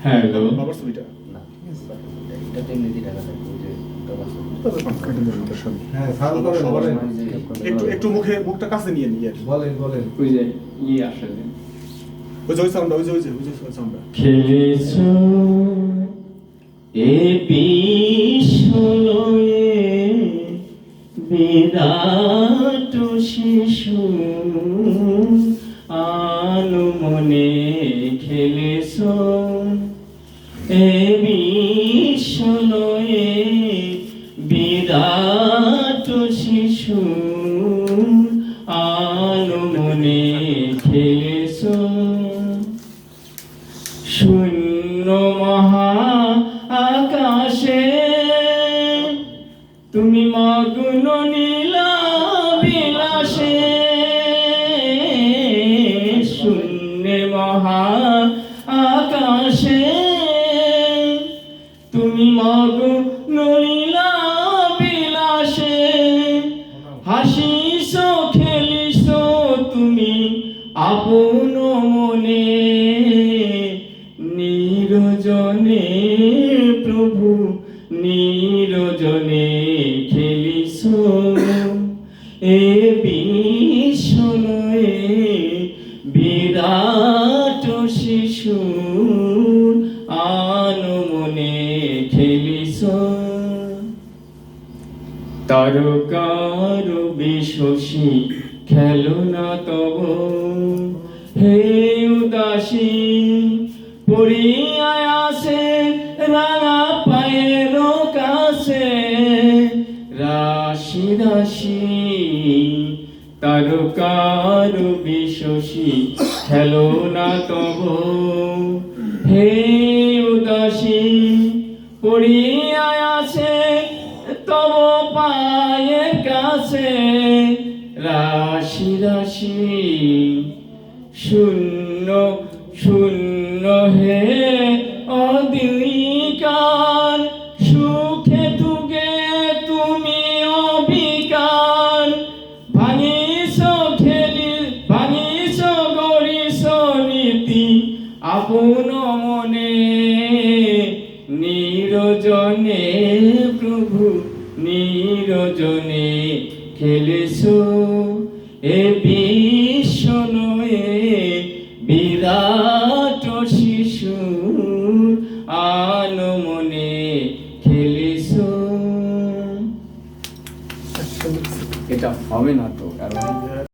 Hello বাবার ছবিটা না এটা তো এমনিতেই টাকা থাকে ওই যে তবে পাঁচ কাটি দেবেন তার সামনে। হ্যাঁ ভালো করে বলেন একটু মুখটা কাছে নিয়ে নিয়ে আর কি। বলেন ওই যে আসলে ওই সাউন্ডটা ওই সাউন্ডটা খেলেছ এ বিশ্বলয়ে বিরাট শিশু আনুমনে খেলেছ এ বিশ্বলয়ে বিরাট শিশু আনুমনে খেলেছ শূন্য মহা আকাশে তুমি মগ্ন নীলা বিলাসে শূন্য মহা আকাশে তুমি মগ্ন নীলা বিলাসে হাসিস খেলিস তুমি আপন মনে নিরজনে প্রভু নিরজনে খেলিস এ বিশ্বলয়ে বিরাট শিশু আনমনে খেলিস তারকার বিশসী খেলো না তব হে উদাসী পড়িয়ায় আসে রাঙা পায়ের কাছে রাশি রাশি তারকার বিশসী খেলো না তব হে উদাসী পড়িয়ায় আসে তব পায়ের কাছে রাশি রাশি শূন্য শূন্য হে অদ্বিকার সুখে তুগে তুমি অবিকার ভাঙিস খেলি ভাঙিস গরিস নীতি আপন মনে নিরজনে প্রভু নিরজনে খেলেছ